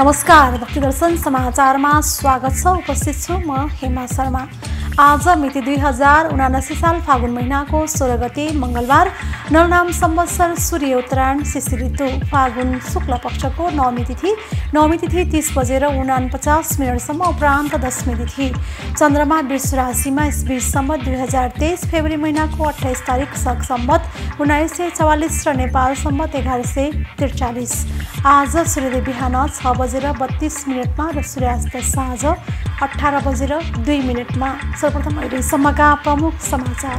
नमस्कार, भक्तिदर्शन समाचारमा स्वागत छ। उपस्थित छु म हेमा शर्मा। आज मिति 2079 साल फागुन महिनाको 16 गते मंगलबार, नरनाम संवत्सर सूर्य उत्तरायण शिशि ऋतु फागुन शुक्ल पक्षको नवमी तिथि 30 बजेर 49 मिनटसम्म उपरान्त दशमी तिथि। चन्द्रमा वृष राशिमा इस बीच सम्वत 2023 फेब्रुअरी महिनाको 28 तारिक शक सम्वत 1944 र नेपाल सम्वत 1143। आज सूर्योदय बिहान 6 बजेर 32 मिनटमा र सूर्यास्त साँझ 18 बजेर 2 मिनटमा। सर्वप्रथम अहिलेसम्मका प्रमुख समाचार।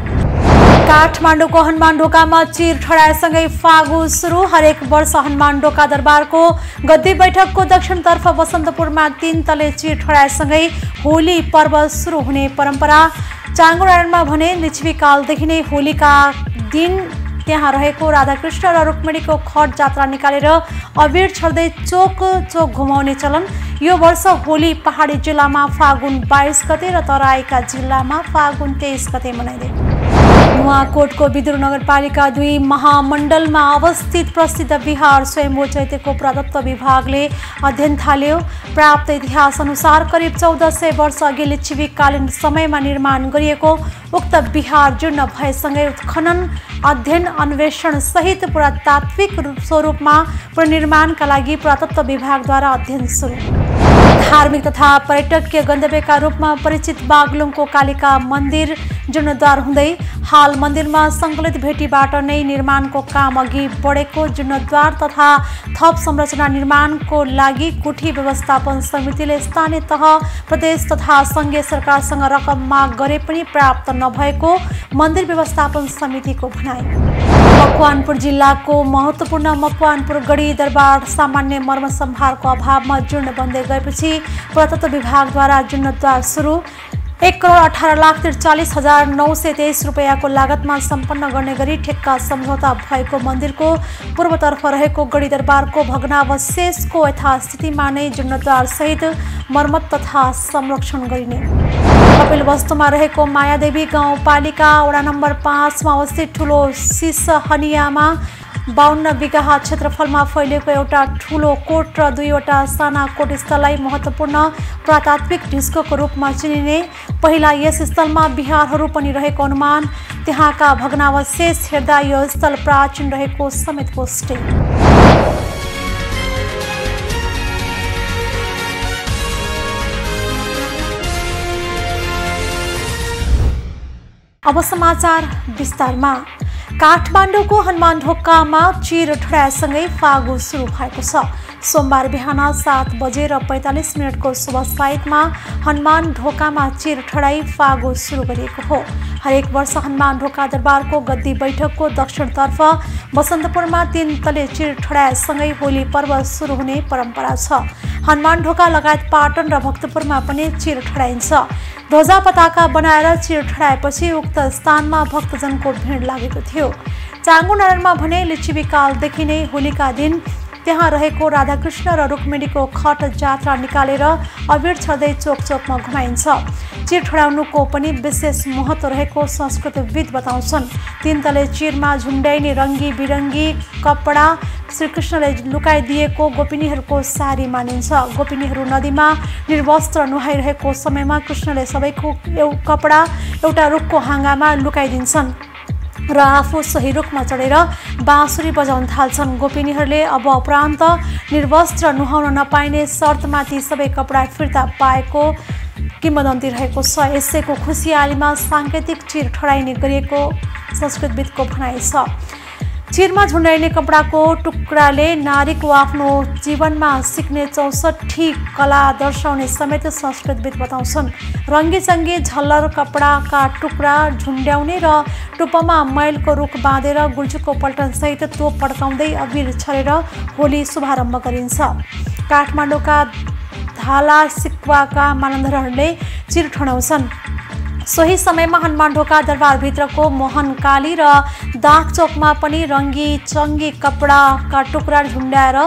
काठमाडौँको हनुमान ढोकामा चिर ठडाएसँगै फागु सुरु। हरेक वर्ष हनुमान ढोका दरबारको गद्दी बैठकको दक्षिणतर्फ बसन्तपुरमा 3 तले चिर ठडाएसँगै होली पर्व सुरु हुने परम्परा। चाँगुनारायणमा भने लिच्छवीकालदेखि नै होलीका दिन त्यहाँ रहेको राधाकृष्ण र रुक्मिणीको खट जात्रा निकालेर अबिर छर्दै चोक घुमाउने चलन। यो वर्ष होली पहाडी जिल्लामा फागुन 22 गते र तराईका जिल्लामा फागुन 23 गते मनाइँदै। नुवाकोटको विदुर नगरपालिका 2 महामण्डलमा अवस्थित प्रसिद्ध विहार स्वयम्भू चैत्यको पुरातत्व विभागले अध्ययन थाल्यो। प्राप्त इतिहास अनुसार करिब 1400 वर्ष अघि लिच्छवीकालीन समयमा निर्माण गरिएको उक्त विहार जीर्ण भएसँगै उत्खनन अध्ययन अन्वेषण सहित पुरातात्विक स्वरूपमा पुनर्निर्माणका लागि पुरातत्व विभागद्वारा अध्ययन सुरु। धार्मिक तथा पर्यटकीय गन्तव्यका रूपमा परिचित बागलुङको कालिका मन्दिर जीर्णोद्धार हुँदै हाल मन्दिरमा सङ्कलित भेटीबाट नै निर्माणको काम अघि बढेको। जीर्णोद्धार तथा थप संरचना निर्माणको लागि गुठी व्यवस्थापन समितिले स्थानीय तह प्रदेश तथा सङ्घीय सरकारसँग रकम माग गरे पनि प्राप्त नभएको मन्दिर व्यवस्थापन समितिको भनाइ। मकवानपुर जिल्लाको महत्त्वपूर्ण मकवानपुर गढी दरबार सामान्य मर्म सम्भारको अभावमा जीर्ण बन्दै गएपछि पुरातत्व विभागद्वारा जीर्णोद्धार सुरु। 1,18,43,923 रुपैयाँको लागतमा सम्पन्न गर्ने गरी ठेक्का सम्झौता भएको मन्दिरको पूर्वतर्फ रहेको गढी दरबारको भग्नावशेषको यथास्थितिमा नै जीर्णोद्धार सहित मर्मत तथा संरक्षण गरिने। कपिलवस्तुमा रहेको मायादेवी गाउँपालिका वडा नम्बर 5 मा अवस्थित ठुलो सिसहनियामा 52 बिघा क्षेत्रफलमा फैलिएको एउटा ठुलो कोट र 2वटा साना कोट स्थललाई महत्त्वपूर्ण पुरातात्विक ढिस्कोको रूपमा चिनिने। पहिला यस स्थलमा विहारहरू पनि रहेको अनुमान। त्यहाँका भग्नावशेष हेर्दा यो स्थल प्राचीन रहेको समेत पुष्टि। अब समाचार विस्तारमा। काठमाडौँको हनुमान ढोकामा चिर ठडाएसँगै फागु सुरु भएको छ। सोमबार बिहान 7 बजेर 45 मिनटको शुभ साइतमा हनुमान ढोकामा चिर ठडाई फागु सुरु गरिएको हो। हरेक वर्ष हनुमान ढोका दरबारको गद्दी बैठकको दक्षिणतर्फ बसन्तपुरमा 3 तले चिर ठडाएसँगै होली पर्व सुरु हुने परम्परा छ। हनुमान ढोका लगायत पाटन र भक्तपुरमा पनि चिर ठडाइन्छ। ध्वजा पताका बनाएर चिर ठडाएपछि उक्त स्थानमा भक्तजनको भिड लागेको थियो। चाँगुनारायणमा भने लिच्छवीकालदेखि नै होलीका दिन त्यहाँ रहेको राधाकृष्ण र रुक्मिणीको खट जात्रा निकालेर अबिर छर्दै चोकमा घुमाइन्छ। चिर ठडाउनुको पनि विशेष महत्त्व रहेको संस्कृतविद बताउँछन्। 3 तले चिरमा झुन्ड्याइने रङ्गी बिरङ्गी कपडा श्रीकृष्णले लुकाइदिएको गोपिनीहरूको सारी मानिन्छ। गोपिनीहरू नदीमा निर्वस्त्र नुहाइरहेको समयमा कृष्णले सबैको कपडा एउटा रुखको हाँगामा लुकाइदिन्छन् र आफू सही रुखमा चढेर बाँसुरी बजाउन थाल्छन्। गोपिनीहरूले अब उपरान्त निर्वस्त्र नुहाउन नपाइने शर्तमा ती सबै कपडा फिर्ता पाएको किंवदन्ती रहेको छ। यसैको खुसियालीमा साङ्केतिक चिर ठडाइने गरिएको संस्कृतविदको भनाइ छ। चिरमा झुन्डाइने कपडाको टुक्राले नारीको आफ्नो जीवनमा सिक्ने 64 कला दर्शाउने समेत संस्कृतविद बताउँछन्। रङ्गीचङ्गी झल्लर कपडाका टुक्रा झुन्ड्याउने र टुप्पोमा मैलको रुख बाँधेर गुल्चुको पल्टनसहित तोप पड्काउँदै अबिर छरेर होली शुभारम्भ गरिन्छ। काठमाडौँका धाला सिक्वाका मानन्धरहरूले चिर ठडाउँछन्। सोही समयमा हनुमानढोका दरबारभित्रको मोहनकाली र दाग चौकमा पनि रङ्गी चङ्गी कपडाका टुक्रा झुन्ड्याएर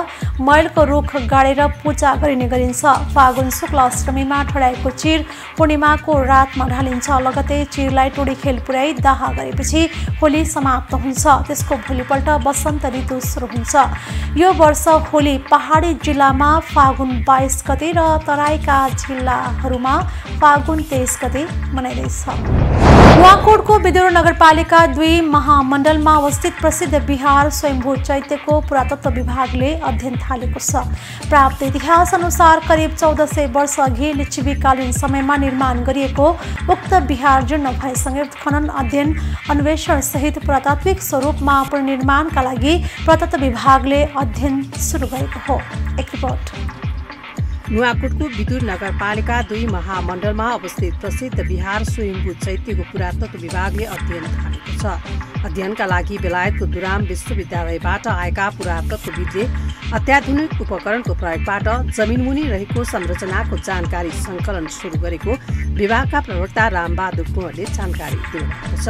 मैलको रुख गाडेर पूजा गरिने गरिन्छ। फागुन शुक्ल अष्टमीमा ठडाएको चिर पूर्णिमाको रातमा ढालिन्छ। लगतै चिरलाई टोडी खेल पुर्याई दाह गरेपछि होली समाप्त हुन्छ। त्यसको भोलिपल्ट वसन्त ऋतु सुरु हुन्छ। यो वर्ष होली पहाडी जिल्लामा फागुन 22 गते र तराईका जिल्लाहरूमा फागुन 23 गते मनाइँदैछ। नुवाकोटको विदुर नगरपालिका 2 महामण्डलमा अवस्थित प्रसिद्ध बिहार स्वयम्भू चैत्यको पुरातत्व विभागले अध्ययन थालेको छ। प्राप्त इतिहास अनुसार करिब 1400 वर्ष अघि लिच्छवीकालीन समयमा निर्माण गरिएको उक्त बिहार जीर्ण भएसँगै उत्खनन अध्ययन अन्वेषण सहित पुरातात्विक स्वरूपमा पुनर्निर्माणका लागि पुरातत्व विभागले अध्ययन सुरु गरेको हो। एक रिपोर्ट। नुवाकोटको विदुर नगरपालिका 2 महामण्डलमा अवस्थित प्रसिद्ध बिहार स्वयम्भू चैत्यको पुरातत्व विभागले अध्ययन थालेको छ। अध्ययनका लागि बेलायतको दुराम विश्वविद्यालयबाट आएका पुरातत्वविदले अत्याधुनिक उपकरणको प्रयोगबाट जमिनमुनि रहेको संरचनाको जानकारी सङ्कलन सुरु गरेको विभागका प्रवक्ता रामबहादुर कुँवरले जानकारी दिनुभएको छ।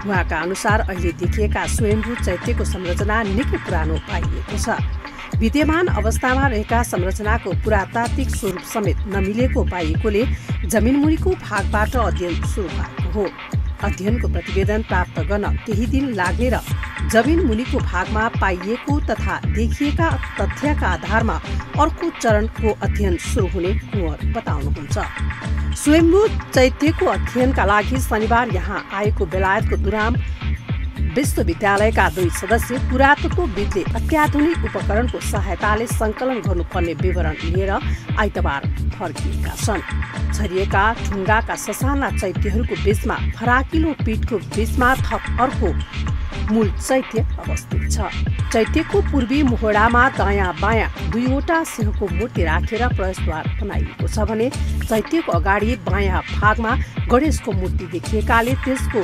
उहाँका अनुसार अहिले देखिएका स्वयम्भू चैत्यको संरचना निकै पुरानो पाइएको छ। विद्यमान अवस्थामा रहेका संरचनाको पुरातात्विक स्वरूप समेत नमिलेको पाइएकोले जमिनमुनिको भागबाट अध्ययन सुरु भएको हो। अध्ययनको प्रतिवेदन प्राप्त गर्न केही दिन लाग्ने र जमिनमुनिको भागमा पाइएको तथा देखिएका तथ्यका आधारमा अर्को चरणको अध्ययन सुरु हुने कुँवर बताउनुहुन्छ। स्वयम्भू चैत्यको अध्ययनका लागि शनिबार यहाँ आएको बेलायतको दुराम विश्वविद्यालयका 2 सदस्य पुरातत्वविदले अत्याधुनिक उपकरणको सहायताले सङ्कलन गर्नुपर्ने विवरण लिएर आइतबार फर्किएका छन्। छरिएका ढुङ्गाका ससाना चैत्यहरूको बीचमा फराकिलो पीठको बीचमा थप अर्को मूल चैत्य अवस्थित छ। चैत्यको पूर्वी मोहडामा दायाँ बायाँ 2वटा सिंहको मूर्ति राखेर प्रवेशद्वार बनाइएको छ भने चैत्यको अगाडि बायाँ भागमा गणेशको मूर्ति देखिएकाले त्यसको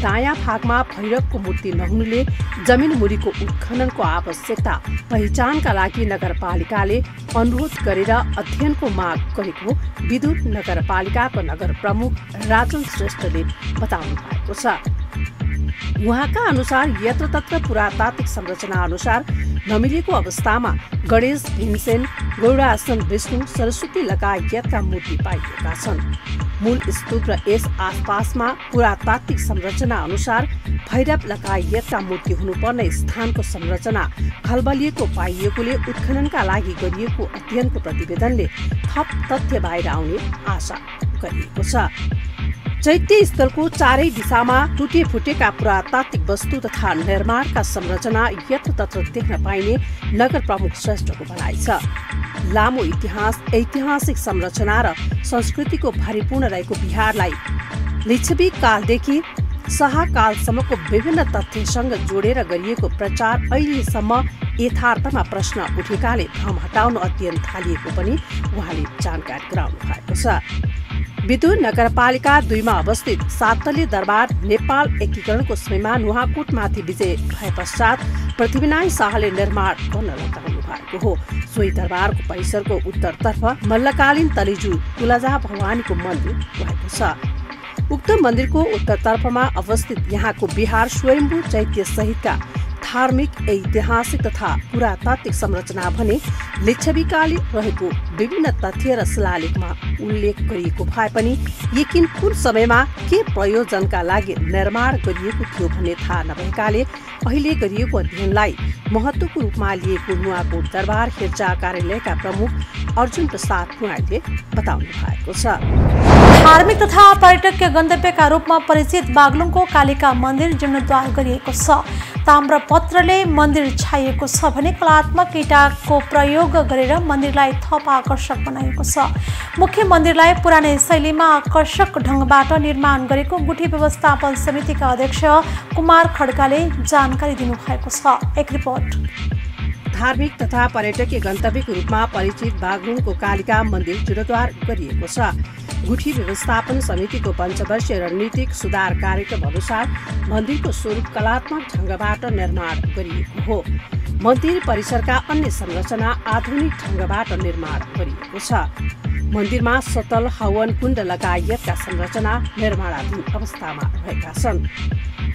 दायाँ भागमा भैरवको मूर्ति नहुनुले जमिन मुरीको उत्खननको आवश्यकता पहिचानका लागि नगरपालिकाले अनुरोध गरेर अध्ययनको माग गरेको विदुर नगरपालिकाको नगर प्रमुख राजन श्रेष्ठले बताउनु भएको छ। उहाँका अनुसार यत्रतत्र पुरातात्विक संरचना अनुसार नमिलेको अवस्थामा गणेश, भीमसेन, गौडासन, विष्णु, सरस्वती लगायतका मूर्ति पाइएका छन्। मूल स्तूप र यस आसपासमा पुरातात्विक संरचना अनुसार भैरव लगायतका मूर्ति हुनुपर्ने स्थानको संरचना खलबलिएको पाइएकोले उत्खननका लागि गरिएको अध्ययनको प्रतिवेदनले थप तथ्य बाहिर आउने आशा गरिएको छ। चैत्य स्थलको चारै दिशामा टुटे फुटेका पुरातात्विक वस्तु तथा निर्माणका संरचना यत्रतत्र देख्न पाइने नगर प्रमुख श्रेष्ठको भनाइ छ। लामो इतिहास, ऐतिहासिक संरचना र संस्कृतिको भरिपूर्ण रहेको बिहारलाई लिच्छवी कालदेखि शाहकालसम्मको विभिन्न तथ्यसँग जोडेर गरिएको प्रचार अहिलेसम्म यथार्थमा प्रश्न उठेकाले भ्रम हटाउन अध्ययन थालिएको पनि उहाँले जानकारी गराउनु भएको छ। विदुर नगरपालिका 2 मा अवस्थित सातले दरबार नेपाल एकीकरणको समयमा नुवाकोटमाथि विजय भए पश्चात पृथ्वीनारायण शाहले निर्माण गर्न लगाउनु भएको हो। सोही दरबारको परिसरको उत्तरतर्फ मल्लकालीन तलेजु तुलजा भवानीको मन्दिर रहेको छ। उक्त मन्दिरको उत्तरतर्फमा अवस्थित यहाँको बिहार स्वयम्भू चैत्य सहितका धार्मिक, ऐतिहासिक तथा पुरातात्विक संरचना भने लिच्छवीकालीन रहेको विभिन्न तथ्य र शिलालेखमा उल्लेख गरिएको भए पनि यकिन कुन समयमा के प्रयोजनका लागि निर्माण गरिएको थियो भन्ने थाहा नभएकाले अहिले गरिएको अध्ययनलाई महत्त्वको रूपमा लिएको नुवाकोट दरबार हेरचाह कार्यालयका प्रमुख अर्जुन प्रसाद कुँवरले बताउनु भएको छ। धार्मिक तथा पर्यटकीय गन्तव्यका रूपमा परिचित बागलुङको कालिका मन्दिर जीर्णोद्धार गरिएको छ। ताम्रपत्रले मन्दिर छाइएको छ भने कलात्मक इँटाको प्रयोग गरेर मन्दिरलाई थप आकर्षक बनाइएको छ। मुख्य मन्दिरलाई पुरानै शैलीमा आकर्षक ढङ्गबाट निर्माण गरेको गुठी व्यवस्थापन समितिका अध्यक्ष कुमार खड्काले जानकारी दिनुभएको छ। एक रिपोर्ट। धार्मिक तथा पर्यटकीय गन्तव्यको रूपमा परिचित बागलुङको कालिका मन्दिर जीर्णोद्धार गरिएको छ। गुठी व्यवस्थापन समितिको पञ्चवर्षीय रणनीतिक सुधार कार्यक्रम अनुसार मन्दिरको स्वरूप कलात्मक ढङ्गबाट निर्माण गरिएको हो। मन्दिर परिसरका अन्य संरचना आधुनिक ढङ्गबाट निर्माण गरिएको छ। मन्दिरमा सतल हवन कुण्ड लगायतका संरचना निर्माणाधीन अवस्थामा रहेका छन्।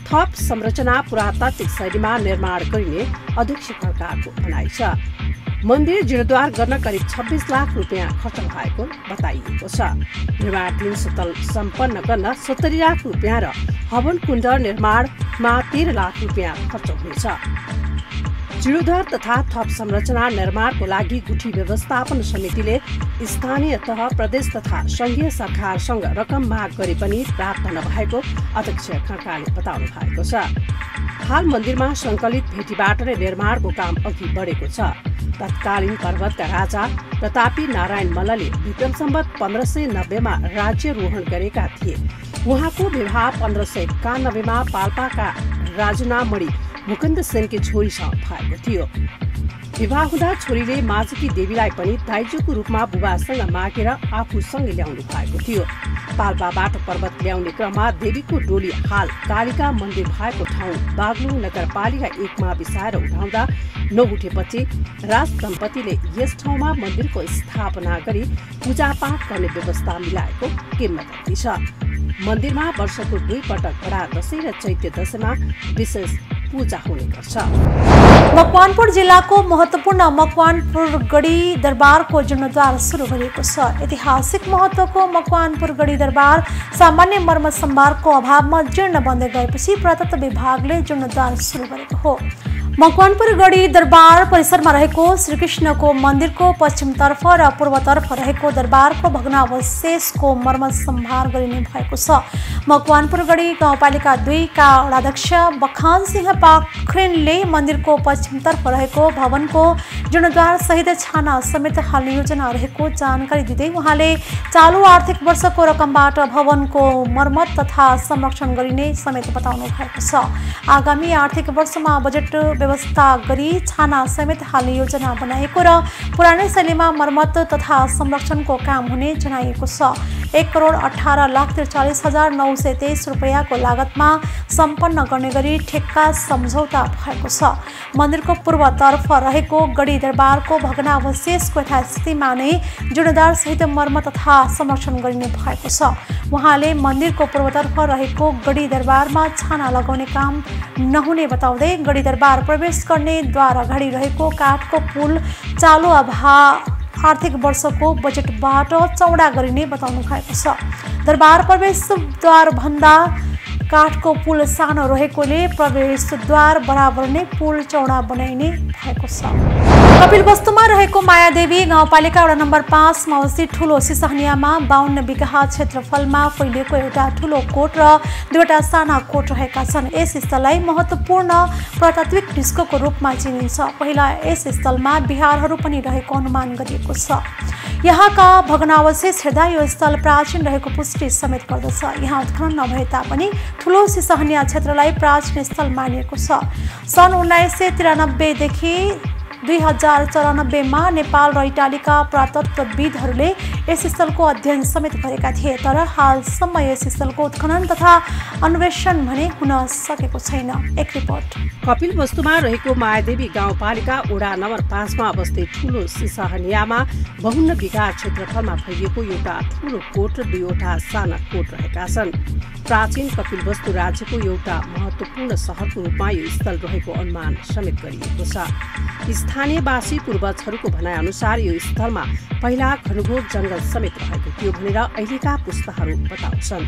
थप संरचना पुरातात्विक शैलीमा निर्माण गरिने अध्यक्ष खड्काको भनाइ छ। मन्दिर जीर्णोद्धार गर्न करिब 26 लाख रुपियाँ खर्च भएको बताइएको छ। निर्माणाधीन सतल सम्पन्न गर्न 70 लाख रुपियाँ र हवन कुण्ड निर्माणमा 13 लाख रुपियाँ खर्च हुनेछ। जीर्णोद्धार तथा थप संरचना निर्माणको लागि गुठी व्यवस्थापन समितिले स्थानीय तह, प्रदेश तथा संघीय सरकारसँग रकम माग गरे पनि प्राप्त नभएको अध्यक्ष खड्काले बताउनु भएको छ। हाल मन्दिरमा सङ्कलित भेटीबाट नै निर्माणको काम अघि बढेको छ। तत्कालीन पर्वतका राजा प्रतापी नारायण मल्लले विक्रम सम्वत 1590 मा राज्यारोहण गरेका थिए। उहाँको विवाह 1591 मा पाल्पाका राजनामणि मुकुन्द सेनकी छोरीसँग भएको थियो। विवाह हुँदा छोरीले माझकी देवीलाई पनि दाइजोको रूपमा बुबासँग मागेर आफूसँग ल्याउनु भएको थियो। पाल्पाबाट पर्वत ल्याउने क्रममा देवीको डोली हाल कालिका मन्दिर भएको ठाउँ बागलुङ नगरपालिका 1 मा बिसाएर उठाउँदा नउठेपछि राज दम्पतिले यस ठाउँमा मन्दिरको स्थापना गरी पूजापाठ गर्ने व्यवस्था मिलाएको किम्वदन्ती छ। मन्दिरमा वर्षको 2 पटक बडा दशैं र चैत्य दशैंमा विशेष पूजा हुने गर्छ। मकवानपुर जिल्लाको महत्त्वपूर्ण मकवानपुर गढी दरबारको जीर्णोद्धार सुरु गरिएको छ। ऐतिहासिक महत्त्वको मकवानपुर गढी दरबार सामान्य मर्मत सम्भारको अभावमा जीर्ण बन्दै गएपछि पुरातत्व विभागले जीर्णोद्धार सुरु गरेको हो। मकवानपुर गढी दरबार परिसरमा रहेको श्रीकृष्णको मन्दिरको पश्चिमतर्फ र पूर्वतर्फ रहेको दरबारको भग्नावशेषको मर्मत सम्भार गरिने भएको छ। मकवानपुर गढी गाउँपालिका 2 का वडाध्यक्ष बखान सिंह पाखरिनले मन्दिरको पश्चिमतर्फ रहेको भवनको जीर्णोद्धार सहित छाना समेत हाल्ने योजना रहेको जानकारी दिँदै उहाँले चालु आर्थिक वर्षको रकमबाट भवनको मर्मत तथा संरक्षण गरिने समेत बताउनु भएको छ। आगामी आर्थिक वर्षमा बजेट व्यवस्था गरी छाना समेत हाल्ने योजना बनाएको र पुरानै शैलीमा मर्मत तथा संरक्षणको काम हुने जनाइएको छ। 1,18,43,923 रुपैयाँको लागतमा सम्पन्न गर्ने गरी ठेक्का सम्झौता भएको छ। मन्दिरको पूर्वतर्फ रहेको गढी दरबारको भग्नावशेषको यथास्थितिमा नै जीर्णोद्धार सहित मर्मत तथा संरक्षण गरिने भएको छ। उहाँले मन्दिरको पूर्वतर्फ रहेको गढी दरबारमा छाना लगाउने काम नहुने बताउँदै गढी दरबार प्रवेश गर्ने द्वार अगाडि रहेको काठको पुल चालु आर्थिक वर्षको बजेटबाट चौडा गरिने बताउनु भएको छ। दरबार प्रवेशद्वार भन्दा काठको पुल सानो रहेकोले प्रवेशद्वार बराबर नै पुल चौडा बनाइने भएको छ। कपिलवस्तुमा रहेको मायादेवी गाउँपालिका वडा नम्बर 5 मा अवस्थित ठुलो सिसहनियामा 52 बिघा क्षेत्रफलमा फैलिएको एउटा ठुलो कोट र 2वटा साना कोट रहेका छन्। यस स्थललाई महत्त्वपूर्ण पुरातात्विक डिस्कोको रूपमा चिनिन्छ। पहिला यस स्थलमा बिहारहरू पनि रहेको अनुमान गरिएको छ। यहाँका भग्नावशेष हेर्दा यो स्थल प्राचीन रहेको पुष्टि समेत गर्दछ। यहाँ उत्खनन नभए तापनि ठुलो सिसहनिया क्षेत्रलाई प्राचीन स्थल मानिएको छ। सन् 1993 देखि 2094 मा नेपाल र इटालीका पुरातत्त्वविदहरूले यस स्थलको अध्ययन समेत गरेका थिए, तर हालसम्म यस स्थलको उत्खनन तथा अन्वेषण भने हुन सकेको छैन। एक रिपोर्ट। कपिलवस्तुमा रहेको मायादेवी गाउँपालिका वडा नम्बर 5 मा अवस्थित ठुलो सिसहनियामा 52 बिघा क्षेत्रफलमा फैलिएको एउटा ठुलो कोट र 2वटा साना कोट रहेका छन्। प्राचीन कपिलवस्तु राज्यको एउटा महत्त्वपूर्ण सहरको रूपमा यो स्थल रहेको अनुमान समेत गरिएको छ। स्थानीयवासी पूर्वजहरूको भनाइअनुसार यो स्थलमा पहिला घनघोर जङ्गल समेत रहेको थियो भनेर अहिलेका पुस्ताहरू बताउँछन्।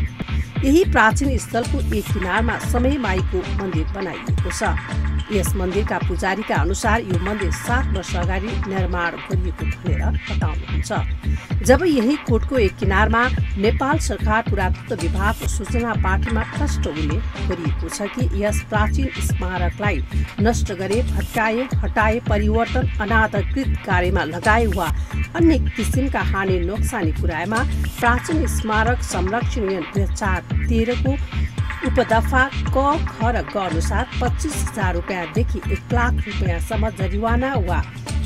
यही प्राचीन स्थलको एक किनारमा समय माईको मन्दिर बनाइएको छ। यस मन्दिरका पुजारीका अनुसार यो मन्दिर 7 वर्ष अगाडि निर्माण गरिएको भनेर बताउनुहुन्छ। जब यही कोटको एक किनारमा नेपाल सरकार पुरातत्व विभागको सूचना पाठीमा प्रष्ट उल्लेख गरिएको छ कि यस प्राचीन स्मारकलाई नष्ट गरे, भत्काए, हटाए, परिवर्तन, अनाधिकृत कार्यमा लगाए वा अन्य किसिमका हानि नोक्सानी पुर्याएमा प्राचीन स्मारक संरक्षण ऐन 2013 को उपदफा क, ख र ग अनुसार 25,000 रुपियाँदेखि 1 लाख रुपियाँसम्म जरिवाना वा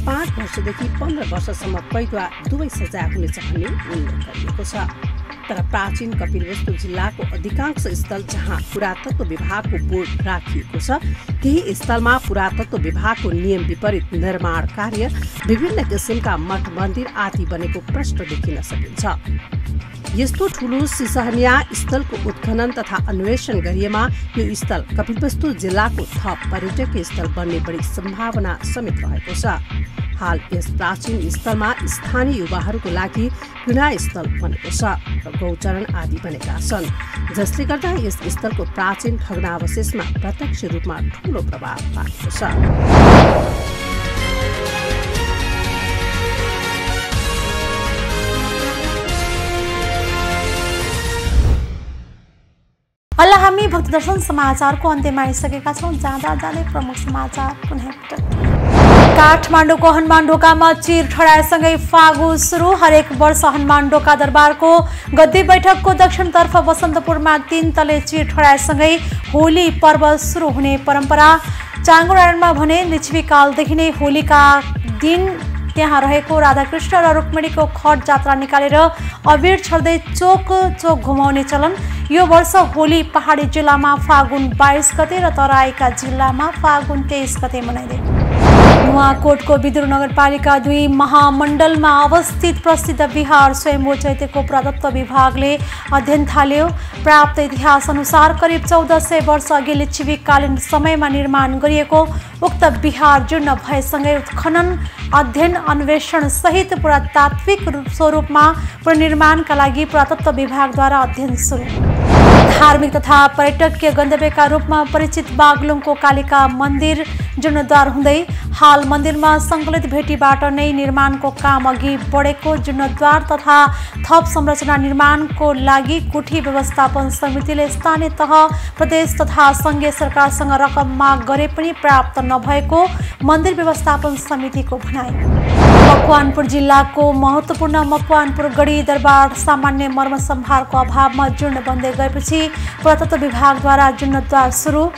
5 वर्षदेखि 15 वर्षसम्म कैद वा दुवै सजाय हुनेछ भन्ने उल्लेख गरिएको छ। तर प्राचीन कपिलवस्तु जिल्लाको अधिकांश स्थल जहाँ पुरातत्व विभागको बोर्ड राखिएको छ त्यही स्थलमा पुरातत्व विभागको नियम विपरीत निर्माण कार्य, विभिन्न किसिमका मठ मन्दिर आदि बनेको प्रष्ट देखिन सकिन्छ। यस्तो ठूलो सिसहनिया स्थलको उत्खनन तथा अन्वेषण गरिएमा यो स्थल कपिलवस्तु जिल्लाको थप पर्यटकीय स्थल बन्ने बढी सम्भावना समेत रहेको छ। हाल यस प्राचीन स्थलमा स्थानीय युवाहरूको लागि क्रीडा स्थल बनेको छ र गौचरण आदि बनेका छन्, जसले गर्दा यस स्थलको प्राचीन भग्नावशेषमा प्रत्यक्ष रूपमा ठूलो प्रभाव पारेको छ। अहिले हामी भक्ति दर्शन समाचारको अन्त्यमा आइसकेका छौँ। जाँदा जाँदै प्रमुख समाचार पुनः काठमाडौँको हनुमान ढोकामा चिर ठडाएसँगै फागु सुरु। हरेक वर्ष हनुमान ढोका दरबारको गद्दी बैठकको दक्षिणतर्फ बसन्तपुरमा 3 तले चिर ठडाएसँगै होली पर्व सुरु हुने परम्परा। चाँगुडाँडामा भने लिच्छवीकालदेखि नै होलीका दिन त्यहाँ रहेको राधाकृष्ण र रुक्मिणीको खट जात्रा निकालेर अबिर छर्दै चोक चोक घुमाउने चलन। यो वर्ष होली पहाडी जिल्लामा फागुन 22 गते र तराईका जिल्लामा फागुन 23 गते मनाइँदै। नुवाकोटको विदुर नगरपालिका 2 महामण्डलमा अवस्थित प्रसिद्ध विहार स्वयम्भू चैत्यको पुरातत्व विभागले अध्ययन थाल्यो। प्राप्त इतिहास अनुसार करिब 1400 वर्ष अघि लिच्छवीकालीन समयमा निर्माण गरिएको उक्त विहार जीर्ण भएसँगै उत्खनन, अध्ययन, अन्वेषण सहित पुरातात्विक स्वरूपमा पुनर्निर्माणका लागि पुरातत्व विभागद्वारा अध्ययन सुरु। धार्मिक तथा पर्यटकीय गन्तव्यका रूपमा परिचित बागलुङको कालिका मन्दिर जीर्णोद्धार हुँदै हाल मन्दिरमा सङ्कलित भेटीबाट नै निर्माणको काम अघि बढेको। जीर्णोद्धार तथा थप संरचना निर्माणको लागि गुठी व्यवस्थापन समितिले स्थानीय तह, प्रदेश तथा सङ्घीय सरकारसँग रकम माग गरे पनि प्राप्त नभएको मन्दिर व्यवस्थापन समितिको भनाइ। मकवानपुर जिल्लाको महत्त्वपूर्ण मकवानपुर गढी दरबार सामान्य मर्म सम्भारको अभावमा जीर्ण बन्दै गएपछि पुरातत्व विभागद्वारा जीर्णोद्धार सुरु।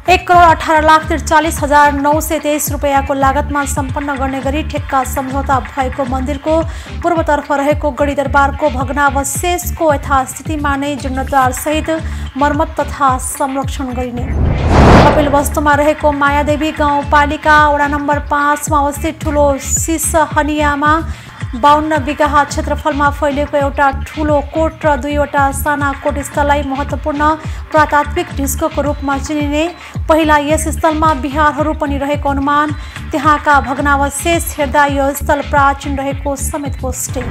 1,18,43,923 रुपैयाँको लागतमा सम्पन्न गर्ने गरी ठेक्का सम्झौता भएको मन्दिरको पूर्वतर्फ रहेको गढी दरबारको भग्नावशेषको यथास्थितिमा नै जीर्णोद्धार सहित मर्मत तथा संरक्षण गरिने। कपिलवस्तुमा रहेको मायादेवी गाउँपालिका वडा नम्बर 5 मा अवस्थित ठूलो सिसहनियामा 52 बिघा क्षेत्रफलमा फैलिएको एउटा ठूलो कोट र 2 वटा साना कोट स्थललाई महत्त्वपूर्ण पुरातात्विक ढिस्कोको रूपमा चिनिने। पहिला यस स्थलमा विहारहरू पनि रहेको अनुमान। त्यहाँका भग्नावशेष हेर्दा यो स्थल प्राचीन रहेको समेत पुष्टि।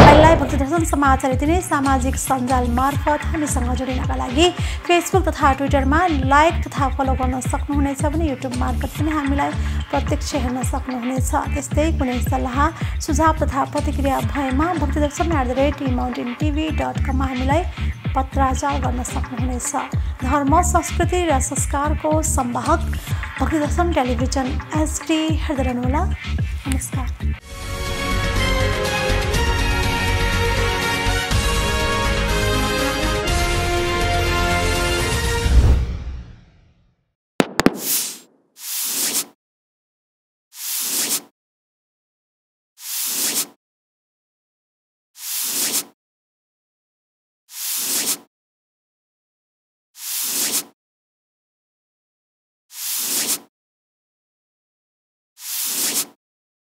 अहिले भक्ति दर्शन समाचार यति नै। सामाजिक सञ्जाल मार्फत हामीसँग जोडिनका लागि फेसबुक तथा ट्विटरमा लाइक तथा फलो गर्न सक्नुहुनेछ भने युट्युब मार्फत पनि हामीलाई प्रत्यक्ष हेर्न सक्नुहुनेछ। त्यस्तै कुनै सल्लाह सुझाव तथा प्रतिक्रिया भएमा भक्तिदर्शन@emountaintv.com हामीलाई पत्राचार गर्न सक्नुहुनेछ। धर्म, संस्कृति र संस्कारको संवाहक भक्तिदर्शन टेलिभिजन HD हेर्दै रहनुहोला। नमस्कार।